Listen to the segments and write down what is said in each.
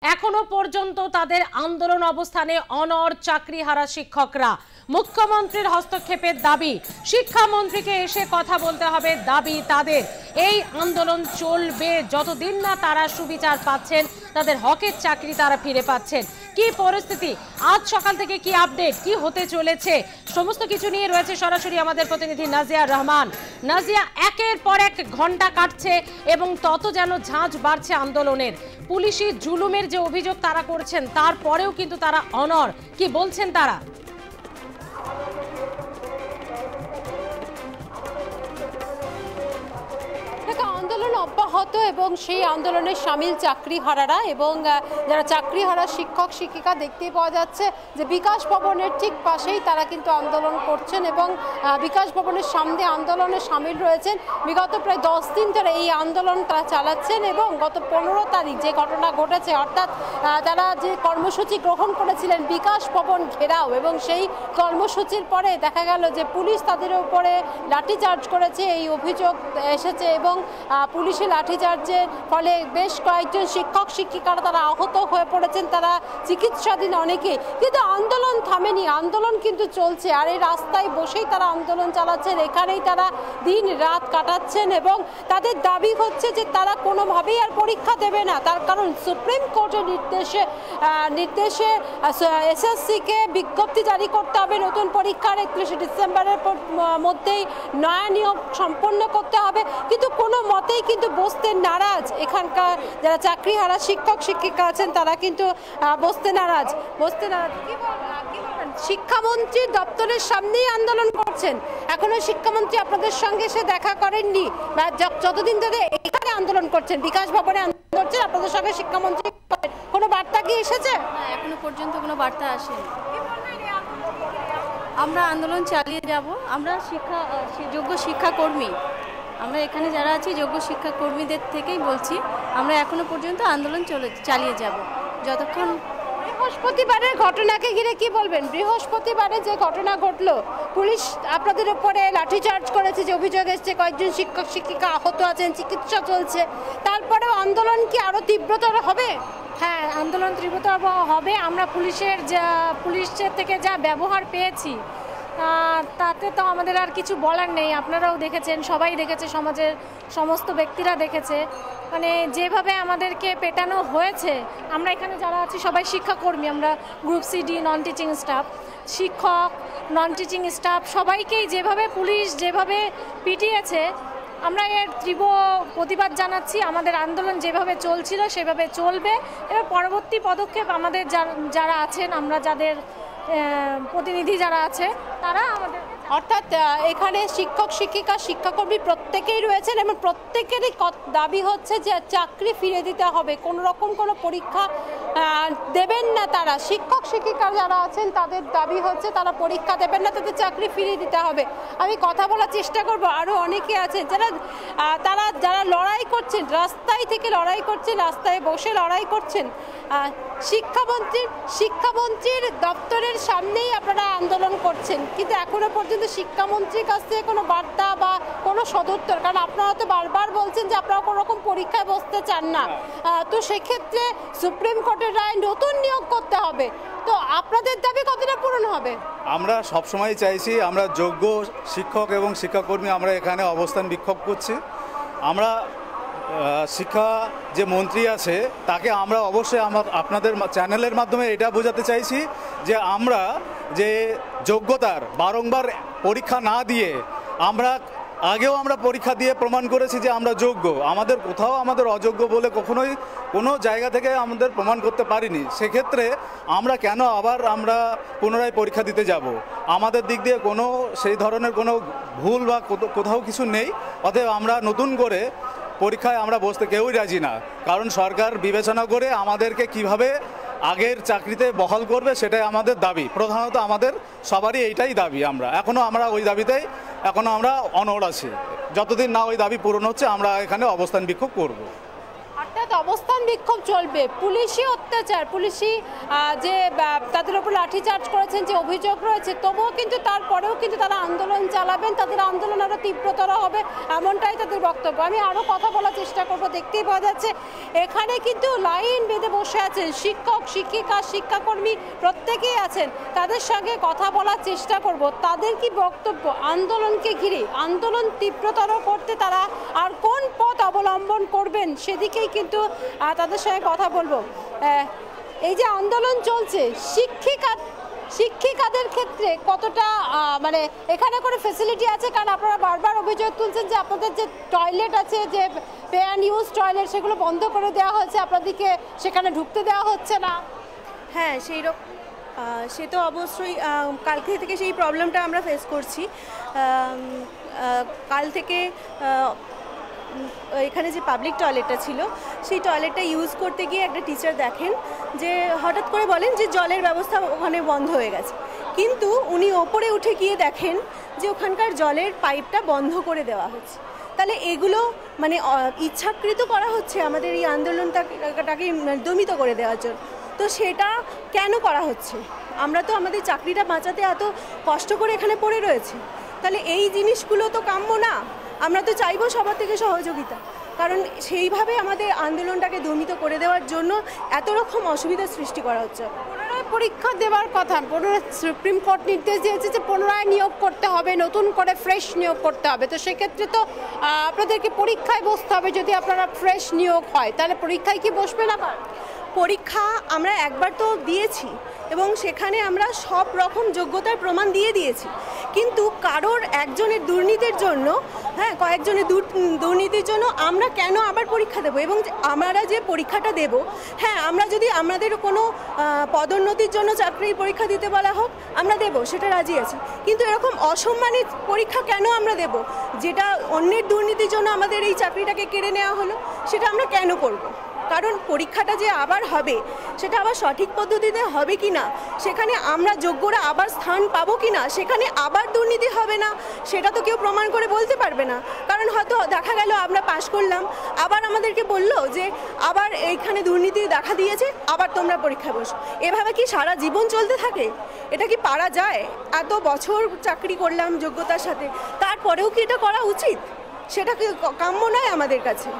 এখনো পর্যন্ত তাদের আন্দোলন অবস্থানে অনড় চাকরিহারা শিক্ষকরা। মুখ্যমন্ত্রীর হস্তক্ষেপের দাবি, শিক্ষামন্ত্রীকে এসে কথা বলতে হবে দাবি তাদের। এই আন্দোলন চলবে যতদিন না তারা সুবিচার পাচ্ছেন, তাদের হকের চাকরি তারা ফিরে পাচ্ছেন। কি পরিস্থিতি, আজ সকাল থেকে কি আপডেট, কি হতে চলেছে, সমস্ত কিছু নিয়ে রয়েছে সরাসরি আমাদের প্রতিনিধি নাজিয়া রহমান। নাজিয়া, একের পর এক ঘন্টা কাটছে এবং তত যেন ঝাঁঝ বাড়ছে আন্দোলনের। পুলিশি জুলুমের যে অভিযোগ তারা করছেন, তারপরেও কিন্তু তারা অনড়। কি বলছেন তারা? আন্দোলন অব্যাহত এবং সেই আন্দোলনে সামিল চাকরিহারারা এবং যারা চাকরিহারা শিক্ষক শিক্ষিকা দেখতেই পাওয়া যাচ্ছে যে বিকাশ ভবনের ঠিক পাশেই তারা কিন্তু আন্দোলন করছেন এবং বিকাশ ভবনের সামনে আন্দোলনে সামিল রয়েছেন। বিগত প্রায় 10 দিন ধরে এই আন্দোলন তারা চালাচ্ছেন এবং গত 15 তারিখ যে ঘটনা ঘটেছে, অর্থাৎ তারা যে কর্মসূচি গ্রহণ করেছিলেন বিকাশ ভবন ঘেরাও, এবং সেই কর্মসূচির পরে দেখা গেল যে পুলিশ তাদের উপরে লাঠিচার্জ করেছে, এই অভিযোগ এসেছে এবং পুলিশি লাঠিচার্জের ফলে বেশ কয়েকজন শিক্ষক শিক্ষিকারা তারা আহত হয়ে পড়েছেন, তারা চিকিৎসাধীন অনেকে। কিন্তু আন্দোলন থামেনি, আন্দোলন কিন্তু চলছে। আর এই রাস্তায় বসেই তারা আন্দোলন চালাচ্ছেন, এখানেই তারা দিন রাত কাটাচ্ছেন এবং তাদের দাবি হচ্ছে যে তারা কোনোভাবেই আর পরীক্ষা দেবে না। তার কারণ সুপ্রিম কোর্টের নির্দেশে এসএসসিকে বিজ্ঞপ্তি জারি করতে হবে, নতুন পরীক্ষার 31শে ডিসেম্বরের মধ্যেই নয়া নিয়োগ সম্পন্ন করতে হবে। কিন্তু কোনো মতেই কিন্তু বসতে নারাজ এখানকার যারা চাকরিহারা শিক্ষক শিক্ষিকা আছেন, তারা কিন্তু বসতে নারাজ। শিক্ষামন্ত্রীর দপ্তরের সামনেই আন্দোলন করছেন, এখনো শিক্ষামন্ত্রী আপনাদের সঙ্গে এসে দেখা করেননি, যতদিন ধরে এখানে আন্দোলন করছেন, বিকাশ ভবনে আন্দোলন করছেন, আপনাদের সঙ্গে শিক্ষামন্ত্রী কোনো বার্তা কি এসেছে? এখনো পর্যন্ত কোনো বার্তা আসেনি। আমরা আন্দোলন চালিয়ে যাব, আমরা যোগ্য শিক্ষাকর্মী, আমরা এখানে যারা আছি যোগ্য শিক্ষাকর্মীদের থেকেই বলছি, আমরা এখনো পর্যন্ত আন্দোলন চালিয়ে যাব যতক্ষণ। বৃহস্পতিবারের ঘটনাকে ঘিরে কি বলবেন? বৃহস্পতিবারে যে ঘটনা ঘটলো, পুলিশ আপনাদের উপরে লাঠিচার্জ করেছে, যে অভিযোগ এসছে, কয়েকজন শিক্ষক শিক্ষিকা আহত আছেন, চিকিৎসা চলছে, তারপরেও আন্দোলন কি আরো তীব্রতর হবে? হ্যাঁ, আন্দোলন তীব্রতর হবে। আমরা পুলিশের থেকে যা ব্যবহার পেয়েছি তাতে তো আমাদের আর কিছু বলার নেই। আপনারাও দেখেছেন, সবাই দেখেছে, সমাজের সমস্ত ব্যক্তিরা দেখেছে, মানে যেভাবে আমাদেরকে পেটানো হয়েছে। আমরা এখানে যারা আছি সবাই শিক্ষাকর্মী, আমরা group CD, non teaching staff, শিক্ষক, নন টিচিং স্টাফ, সবাইকেই যেভাবে পুলিশ যেভাবে পিটিয়েছে, আমরা এর তীব্র প্রতিবাদ জানাচ্ছি। আমাদের আন্দোলন যেভাবে চলছিল সেভাবে চলবে। এবার পরবর্তী পদক্ষেপ আমাদের যারা আছেন, আমরা যাদের প্রতিনিধি যারা আছে তারা আমাদের, অর্থাৎ এখানে শিক্ষক শিক্ষিকা শিক্ষাকর্মী প্রত্যেকেই রয়েছেন এবং প্রত্যেকেরই দাবি হচ্ছে যে চাকরি ফিরে দিতে হবে, কোনো রকম কোনো পরীক্ষা দেবেন না তারা। শিক্ষক শিক্ষিকা যারা আছেন তাদের দাবি হচ্ছে তারা পরীক্ষা দেবেন না, তাদের চাকরি ফিরিয়ে দিতে হবে। আমি কথা বলার চেষ্টা করব, আরও অনেকে আছেন যারা লড়াই করছেন, রাস্তায় থেকে লড়াই করছেন, রাস্তায় বসে লড়াই করছেন। শিক্ষামন্ত্রীর দপ্তরের সামনেই আপনারা আন্দোলন করছেন, কিন্তু এখনো পর্যন্ত শিক্ষামন্ত্রীর কাছ থেকে কোনো বার্তা বা কোনো সদুত্তর, কারণ আপনারা তো বারবার বলছেন যে আপনারা কোনো রকম পরীক্ষায় বসতে চান না। তো সেক্ষেত্রে সুপ্রিম কোর্টের রায় নতুন নিয়োগ করতে হবে, তো আপনাদের দাবি কতটা পূরণ হবে? আমরা সবসময় চাইছি, আমরা যোগ্য শিক্ষক এবং শিক্ষাকর্মী আমরা এখানে অবস্থান বিক্ষোভ করছি। আমরা শিক্ষা যে মন্ত্রী আছে তাকে আমরা অবশ্যই আপনাদের চ্যানেলের মাধ্যমে এটা বোঝাতে চাইছি যে আমরা যে যোগ্যতার বারংবার পরীক্ষা না দিয়ে, আগেও আমরা পরীক্ষা দিয়ে প্রমাণ করেছি যে আমরা যোগ্য, আমাদের কোথাও আমাদের অযোগ্য বলে কখনোই কোনো জায়গা থেকে আমাদের প্রমাণ করতে পারিনি। সেক্ষেত্রে আমরা কেন আবার পুনরায় পরীক্ষা দিতে যাব? আমাদের দিক দিয়ে কোনো সেই ধরনের কোনো ভুল বা কোথাও কিছু নেই। অতএব আমরা নতুন করে পরীক্ষায় আমরা বসতে কেউই রাজি না, কারণ সরকার বিবেচনা করে আমাদেরকে কিভাবে আগের চাকরিতে বহাল করবে সেটাই আমাদের দাবি। প্রধানত আমাদের সবারই এইটাই দাবি। আমরা ওই দাবিতেই আমরা অনড় আছি। যতদিন না ওই দাবি পূরণ হচ্ছে আমরা এখানে অবস্থান বিক্ষোভ করব। অর্থাৎ অবস্থান বিক্ষোভ চলবে, পুলিশি অত্যাচার, পুলিশি যে তাদের উপর লাঠিচার্জ করেছেন যে অভিযোগ রয়েছে, তবুও কিন্তু তারপরেও কিন্তু তারা আন্দোলন চালাবেন, তাদের আন্দোলন আরও তীব্রতর হবে, এমনটাই তাদের বক্তব্য। আমি আরও কথা বলার চেষ্টা করব। দেখতেই পাওয়া যাচ্ছে এখানে কিন্তু লাইন বেঁধে বসে আছেন শিক্ষক, শিক্ষিকা, শিক্ষাকর্মী প্রত্যেকেই আছেন। তাদের সঙ্গে কথা বলার চেষ্টা করব, তাদের কি বক্তব্য আন্দোলনকে ঘিরে, আন্দোলন তীব্রতর করতে তারা আর কোন পথ অবলম্বন করবেন সেদিকেই কিন্তু তাদের সঙ্গে কথা বলবো। এই যে আন্দোলন চলছে, শিক্ষিকাদের ক্ষেত্রে কতটা মানে এখানে কোনো ফেসিলিটি আছে? কারণ আপনারা বারবার অভিযোগ তুলছেন যে আপনাদের যে টয়লেট আছে, যে পে অ্যান্ড ইউজ টয়লেট, সেগুলো বন্ধ করে দেওয়া হয়েছে, আপনাদেরকে সেখানে ঢুকতে দেওয়া হচ্ছে না। হ্যাঁ, সে তো অবশ্যই কালকে থেকে সেই প্রবলেমটা আমরা ফেস করছি। কাল থেকে এখানে যে পাবলিক টয়লেটটা ছিল, সেই টয়লেটটা ইউজ করতে গিয়ে একটা টিচার দেখেন যে হঠাৎ করে বলেন যে জলের ব্যবস্থা ওখানে বন্ধ হয়ে গেছে, কিন্তু উনি ওপরে উঠে গিয়ে দেখেন যে ওখানকার জলের পাইপটা বন্ধ করে দেওয়া হচ্ছে। তাহলে এগুলো মানে ইচ্ছাকৃত করা হচ্ছে আমাদের এই আন্দোলনটাকে দমিত করে দেওয়ার জন্য। তো সেটা কেন করা হচ্ছে? আমরা তো আমাদের চাকরিটা বাঁচাতে এত কষ্ট করে এখানে পড়ে রয়েছি, তাহলে এই জিনিসগুলো তো কাম্য না। আমরা তো চাইবো সবার থেকে সহযোগিতা, কারণ সেইভাবে আমাদের আন্দোলনটাকে দমিত করে দেওয়ার জন্য এত রকম অসুবিধার সৃষ্টি করা হচ্ছে। পুনরায় পরীক্ষা দেওয়ার কথা, পুনরায় সুপ্রিম কোর্ট নির্দেশ দিয়েছে যে পুনরায় নিয়োগ করতে হবে, নতুন করে ফ্রেশ নিয়োগ করতে হবে। তো সেক্ষেত্রে তো আপনাদেরকে পরীক্ষায় বসতে হবে। যদি আপনারা ফ্রেশ নিয়োগ হয়, তাহলে পরীক্ষায় কি বসবেন আবার? পরীক্ষা আমরা একবার তো দিয়েছি এবং সেখানে আমরা সব রকম যোগ্যতার প্রমাণ দিয়ে দিয়েছি, কিন্তু কারোর একজনের দুর্নীতির জন্য, হ্যাঁ কয়েকজনের দুর্নীতির জন্য আমরা কেন আবার পরীক্ষা দেবো? এবং আমরা যে পরীক্ষাটা দেব, হ্যাঁ আমরা যদি আমাদের কোনো পদোন্নতির জন্য চাকরির পরীক্ষা দিতে বলা হোক আমরা দেব, সেটা রাজি আছি, কিন্তু এরকম অসম্মানিত পরীক্ষা কেন আমরা দেব? যেটা অন্যের দুর্নীতির জন্য আমাদের এই চাকরিটাকে কেড়ে নেওয়া হলো, সেটা আমরা কেন করব? কারণ পরীক্ষাটা যে আবার হবে, সেটা আবার সঠিক পদ্ধতিতে হবে কি না, সেখানে আমরা যোগ্যরা আবার স্থান পাবো কি না, সেখানে আবার দুর্নীতি হবে না, সেটা তো কেউ প্রমাণ করে বলতে পারবে না। কারণ হয়তো দেখা গেল আমরা পাশ করলাম, আবার আমাদেরকে বললো যে আবার এইখানে দুর্নীতি দেখা দিয়েছে, আবার তোমরা পরীক্ষা বসো। এভাবে কি সারা জীবন চলতে থাকে? এটা কি পারা যায়? এত বছর চাকরি করলাম যোগ্যতার সাথে, তারপরেও কি এটা করা উচিত? সেটা কি কাম্য নয় আমাদের কাছে?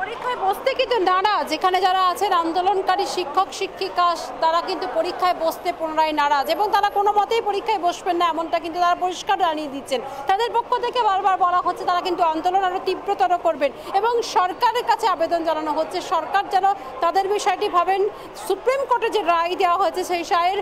পরীক্ষায় বসতে কিন্তু নারাজ যেখানে যারা আছেন আন্দোলনকারী শিক্ষক শিক্ষিকা, তারা কিন্তু পরীক্ষায় বসতে পুনরায় নারাজ এবং তারা কোনো মতেই পরীক্ষায় বসবেন না, এমনটা কিন্তু তারা পরিষ্কার জানিয়ে দিচ্ছেন। তাদের পক্ষ থেকে বারবার বলা হচ্ছে তারা কিন্তু আন্দোলন আরও তীব্রতর করবেন এবং সরকারের কাছে আবেদন জানানো হচ্ছে সরকার যেন তাদের বিষয়টি ভাবেন। সুপ্রিম কোর্টে যে রায় দেওয়া হয়েছে সেই রায়ের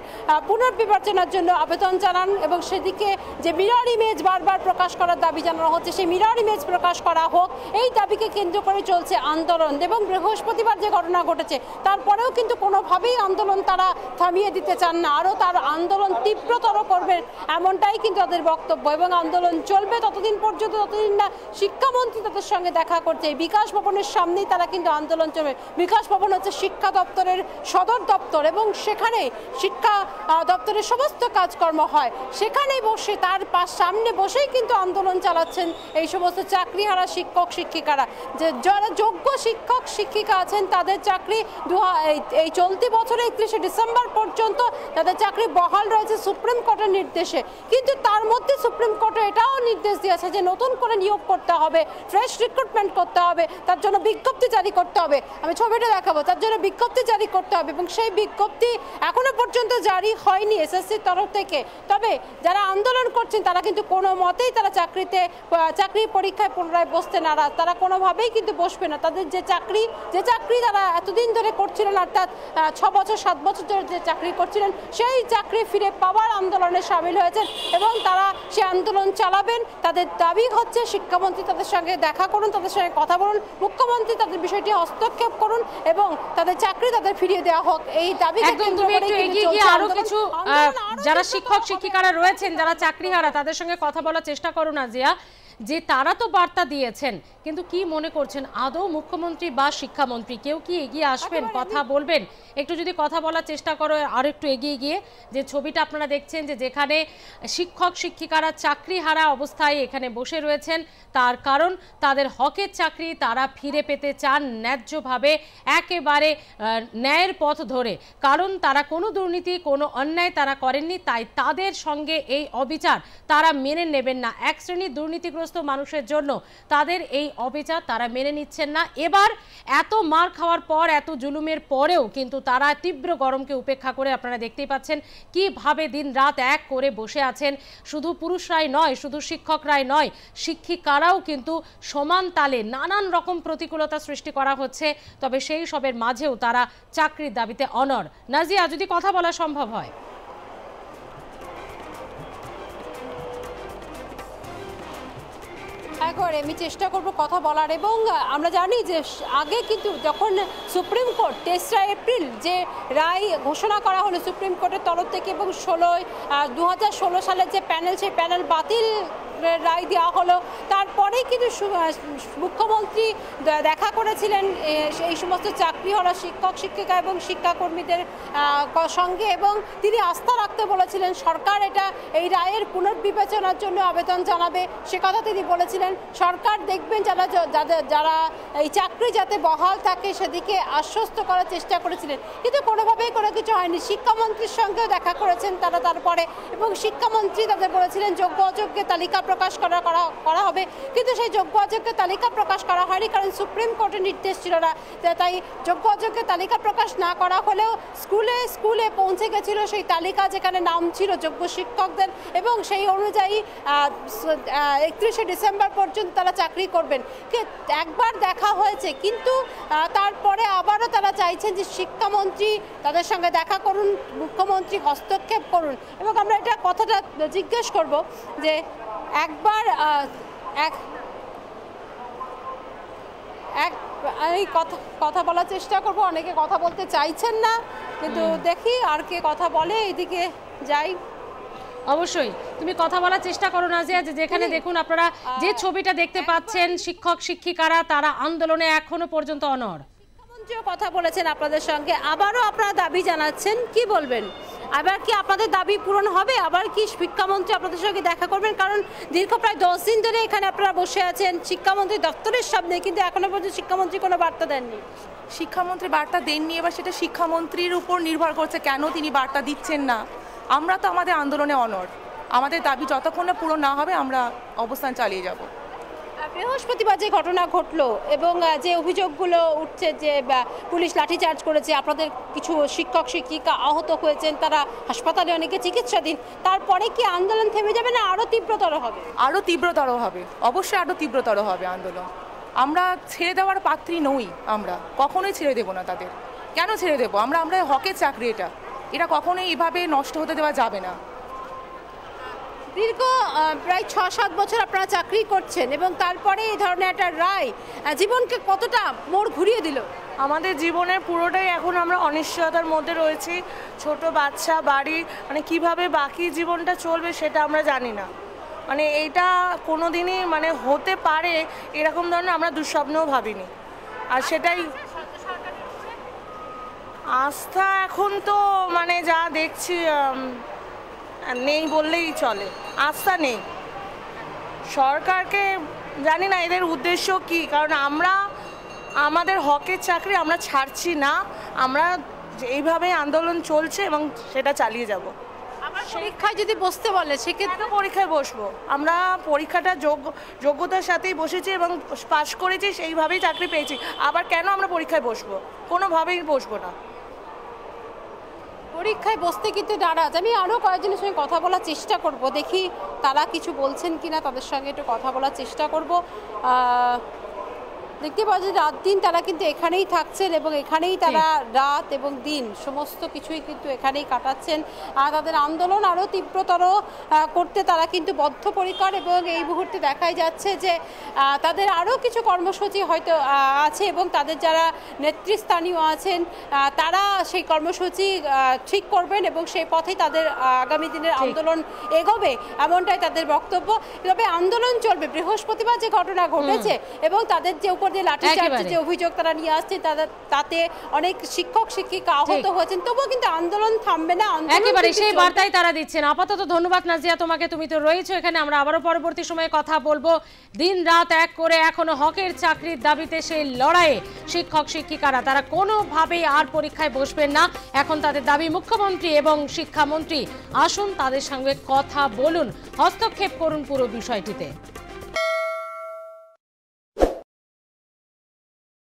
পুনর্বিবেচনার জন্য আবেদন জানান এবং সেদিকে যে মিরর ইমেজ বারবার প্রকাশ করার দাবি জানানো হচ্ছে, সেই মিরর ইমেজ প্রকাশ করা হোক, এই দাবিকে কেন্দ্র করে চলছে আন্দোলন। এবং বৃহস্পতিবার যে ঘটনা ঘটেছে তারপরেও কিন্তু কোনোভাবেই আন্দোলন তারা থামিয়ে দিতে চান না, আরও তার আন্দোলন তীব্রতর করবেন, এমনটাই কিন্তু তাদের বক্তব্য। এবং আন্দোলন চলবে ততদিন পর্যন্ত, ততদিন না শিক্ষামন্ত্রী তাদের সঙ্গে দেখা করছে। বিকাশ ভবনের সামনেই তারা কিন্তু আন্দোলন চলবে। বিকাশ ভবন হচ্ছে শিক্ষা দপ্তরের সদর দপ্তর এবং সেখানে শিক্ষা দপ্তরের সমস্ত কাজকর্ম হয়, সেখানেই বসে তার সামনে বসেই কিন্তু আন্দোলন চালাচ্ছেন এই সমস্ত চাকরিহারা শিক্ষক শিক্ষিকারা। যে যারা যোগ্য শিক্ষক শিক্ষিকা আছেন তাদের চাকরি এই চলতি বছরে 31শে ডিসেম্বর পর্যন্ত তাদের চাকরি বহাল রয়েছে সুপ্রিম কোর্টের নির্দেশে, কিন্তু তার মধ্যে সুপ্রিম কোর্টে এটাও নির্দেশ দিয়েছে যে নতুন করে নিয়োগ করতে হবে, ফ্রেশ রিক্রুটমেন্ট করতে হবে, তার জন্য বিজ্ঞপ্তি জারি করতে হবে। আমি ছবিটা দেখাবো, তার জন্য বিজ্ঞপ্তি জারি করতে হবে এবং সেই বিজ্ঞপ্তি এখনো পর্যন্ত জারি হয়নি এসএসসির তরফ থেকে। তবে যারা আন্দোলন করছেন তারা কিন্তু কোনো মতেই তারা চাকরি পরীক্ষায় পুনরায় বসতে নারাজ, তারা কোনোভাবেই কিন্তু বসবে না। তাদের যে চাকরি তারা এতদিন ধরে করছিলেন, অর্থাৎ 6 বছর 7 বছর ধরে যে চাকরি করছিলেন, সেই চাকরি ফিরে পাওয়ার আন্দোলনে সামিল হয়েছেন এবং তারা সে আন্দোলন চালাবেন। তাদের দাবি হচ্ছে শিক্ষামন্ত্রী তাদের সঙ্গে দেখা করুন, তাদের সঙ্গে কথা বলুন, মুখ্যমন্ত্রী তাদের বিষয়টি হস্তক্ষেপ করুন এবং তাদের চাকরি তাদের ফিরিয়ে দেওয়া হোক, এই দাবি। আরো কিছু যারা শিক্ষক শিক্ষিকারা রয়েছেন, যারা চাকরিহারা, তাদের সঙ্গে কথা বলার চেষ্টা করুন। আজিয়া, যে তারা তো বার্তা দিয়েছেন, কিন্তু কি মনে করছেন আদৌ মুখ্যমন্ত্রী বা শিক্ষামন্ত্রী কেউ কি এগিয়ে আসবেন, কথা বলবেন? একটু যদি কথা বলার চেষ্টা করো আর একটু এগিয়ে গিয়ে। যে ছবিটা আপনারা দেখছেন যে যেখানে শিক্ষক শিক্ষিকারা চাকরিহারা অবস্থায় এখানে বসে রয়েছেন, তার কারণ তাদের হকের চাকরি তারা ফিরে পেতে চান ন্যায্যভাবে, একেবারে ন্যায়ের পথ ধরে। কারণ তারা কোনো দুর্নীতি কোনো অন্যায় তারা করেননি, তাই তাদের সঙ্গে এই অবিচার তারা মেনে নেবেন না। এক শ্রেণীর দুর্নীতিগ্রস্ত মানুষের জন্য তাদের এই অবিচার তারা মেনে নিচ্ছেন না। এবার এত মার খাওয়ার পর, এত জুলুমের পরেও কিন্তু তারা তীব্র গরমকে উপেক্ষা করে আপনারা দেখতেই পাচ্ছেন কিভাবে দিন রাত এক করে বসে আছেন। শুধু পুরুষরাই নয়, শুধু শিক্ষকরাই নয়, শিক্ষিকারাও কিন্তু সমান তালে নানান রকম প্রতিকূলতা সৃষ্টি করা হচ্ছে, তবে সেই সবের মাঝেও তারা চাকরির দাবিতে অনড়। নাজিয়া, যদি কথা বলা সম্ভব হয়। একবার আমি চেষ্টা করব কথা বলার। এবং আমরা জানি যে আগে কিন্তু যখন সুপ্রিম কোর্ট 3রা এপ্রিল যে রায় ঘোষণা করা হলো সুপ্রিম কোর্টের তরফ থেকে, এবং 2016 সালের যে প্যানেল, সেই প্যানেল বাতিল রায় দেওয়া হলো, তারপরেই কিন্তু মুখ্যমন্ত্রী দেখা করেছিলেন এই সমস্ত চাকরিহারা শিক্ষক শিক্ষিকা এবং শিক্ষাকর্মীদের সঙ্গে, এবং তিনি আস্থা রাখতে বলেছিলেন সরকার এই রায়ের পুনর্বিবেচনার জন্য আবেদন জানাবে। সে কথা তিনি বলেছিলেন। সরকার দেখবেন যারা এই চাকরি যাতে বহাল থাকে সেদিকে আশ্বস্ত করার চেষ্টা করেছিলেন, কিন্তু কোনোভাবেই কোনো কিছু হয়নি। শিক্ষামন্ত্রীর সঙ্গেও দেখা করেছেন তারা তারপরে, এবং শিক্ষামন্ত্রী তাদের বলেছিলেন যোগ্য অযোগ্যের তালিকা প্রকাশ করা হবে, কিন্তু সেই যোগ্য অযোগ্যের তালিকা প্রকাশ করা হয়নি, কারণ সুপ্রিম কোর্টের নির্দেশ ছিল না। তাই যোগ্য অযোগ্যের তালিকা প্রকাশ না করা হলেও স্কুলে পৌঁছে গেছিল সেই তালিকা যেখানে নাম ছিল যোগ্য শিক্ষকদের, এবং সেই অনুযায়ী 31শে ডিসেম্বর পর্যন্ত তারা চাকরি করবেন। একবার দেখা হয়েছে, কিন্তু তারপরে আবারও তারা চাইছেন যে শিক্ষামন্ত্রী তাদের সঙ্গে দেখা করুন, মুখ্যমন্ত্রী হস্তক্ষেপ করুন। এবং আমরা এটা কথাটা জিজ্ঞেস করব যে একবার এই কথা বলার চেষ্টা করব। অনেকে কথা বলতে চাইছেন না, কিন্তু দেখি আর কে কথা বলে, এইদিকে যাই। অবশ্যই তুমি কথা বলার চেষ্টা করো নাজিয়া। যেখানে দেখুন আপনারা যে ছবিটা দেখতে পাচ্ছেন, শিক্ষক শিক্ষিকারা তারা আন্দোলনে এখনো পর্যন্ত অনড়। শিক্ষামন্ত্রীও কথা বলেছেন আপনাদের সঙ্গে, আবারও আপনারা দাবি জানাচ্ছেন, কি বলবেন? আবার কি আপনাদের দাবি পূরণ হবে? আবার কি শিক্ষামন্ত্রী আপনাদের সঙ্গে দেখা করবেন? কারণ দীর্ঘ প্রায় 10 দিন ধরে এখানে আপনারা বসে আছেন শিক্ষামন্ত্রী দপ্তরের সামনে, কিন্তু এখনো পর্যন্ত শিক্ষামন্ত্রী কোনো বার্তা দেননি। শিক্ষামন্ত্রী বার্তা দেননি, এবার সেটা শিক্ষামন্ত্রীর উপর নির্ভর করছে কেন তিনি বার্তা দিচ্ছেন না। আমরা তো আমাদের আন্দোলনে অনড়, আমাদের দাবি যতক্ষণ না পূরণ না হবে আমরা অবস্থান চালিয়ে যাব। বৃহস্পতিবার যে ঘটনা ঘটলো এবং যে অভিযোগগুলো উঠছে যে পুলিশ লাঠিচার্জ করেছে, আপনাদের কিছু শিক্ষক শিক্ষিকা আহত হয়েছেন, তারা হাসপাতালে অনেকে চিকিৎসাধীন, তারপরে কি আন্দোলন থেমে যাবে না আরও তীব্রতর হবে? আরও তীব্রতর হবে, অবশ্যই আরও তীব্রতর হবে আন্দোলন। আমরা ছেড়ে দেওয়ার পাত্রী নই, আমরা কখনোই ছেড়ে দেবো না তাদের। কেন ছেড়ে দেবো? আমরা হকের চাকরি, এটা কখনোই এভাবে নষ্ট হতে দেওয়া যাবে না। দীর্ঘ প্রায় 6-7 বছর আপনারা চাকরি করছেন, এবং তারপরে এই ধরনের একটা রায় জীবনকে কতটা মোড় ঘুরিয়ে দিল? আমাদের জীবনের পুরোটাই এখন আমরা অনিশ্চয়তার মধ্যে রয়েছি। ছোট বাচ্চা, বাড়ি, মানে কিভাবে বাকি জীবনটা চলবে সেটা আমরা জানি না। মানে এইটা কোনো দিনই মানে হতে পারে এরকম ধরনের আমরা দুঃস্বপ্নেও ভাবিনি। আর সেটাই আস্থা এখন তো মানে যা দেখছি নেই বললেই চলে, আস্থা নেই। সরকারকে জানি না এদের উদ্দেশ্য কি, কারণ আমরা আমাদের হকের চাকরি আমরা ছাড়ছি না, আমরা এইভাবেই আন্দোলন চলছে এবং সেটা চালিয়ে যাব। আবার পরীক্ষায় যদি বসতে বলে সেক্ষেত্রে পরীক্ষায় বসবো। আমরা পরীক্ষাটা যোগ্যতার সাথেই বসেছি এবং পাশ করেছি, সেইভাবেই চাকরি পেয়েছি। আবার কেন আমরা পরীক্ষায় বসবো? কোনোভাবেই বসবো না। পরীক্ষায় বসতে কিন্তু নারাজ। আমি আরও কয়েকজনের সঙ্গে কথা বলার চেষ্টা করব, দেখি তারা কিছু বলছেন কিনা, তাদের সঙ্গে একটু কথা বলার চেষ্টা করব। দেখতে পাওয়া যায় রাত দিন তারা কিন্তু এখানেই থাকছেন এবং এখানেই তারা রাত এবং দিন সমস্ত কিছুই কিন্তু এখানেই কাটাচ্ছেন। আর তাদের আন্দোলন আরও তীব্রতর করতে তারা কিন্তু বদ্ধপরিকর এবং এই মুহূর্তে দেখাই যাচ্ছে যে তাদের আরও কিছু কর্মসূচি হয়তো আছে এবং তাদের যারা নেতৃস্থানীয় আছেন তারা সেই কর্মসূচি ঠিক করবেন এবং সেই পথেই তাদের আগামী দিনের আন্দোলন এগোবে, এমনটাই তাদের বক্তব্য। তবে আন্দোলন চলবে। বৃহস্পতিবার যে ঘটনা ঘটেছে এবং তাদের যে উপর দিয়ে লাঠিচার্জের যে অভিযোগ তারা নিয়ে আসছে তাতে অনেক শিক্ষক শিক্ষিকা আহত হয়েছেন, তবুও কিন্তু আন্দোলন থামবে না। একেবারে সেই বার্তাই তারা দিচ্ছেন। আপাতত ধন্যবাদ নাজিয়া তোমাকে, তুমি তো রয়েছো এখানে। আমরা আবারও পরবর্তী সময়ে কথা বলবো। দিন রাত এক করে এখনো হকের চাকরির দাবিতে সেই লড়াইয়ে শিক্ষক শিক্ষিকারা তারা কোনোভাবেই আর পরীক্ষায় বসবেন না। এখন তাদের দাবি মুখ্যমন্ত্রী এবং শিক্ষামন্ত্রী আসুন তাদের সঙ্গে কথা বলুন, হস্তক্ষেপ করুন পুরো বিষয়টিতে।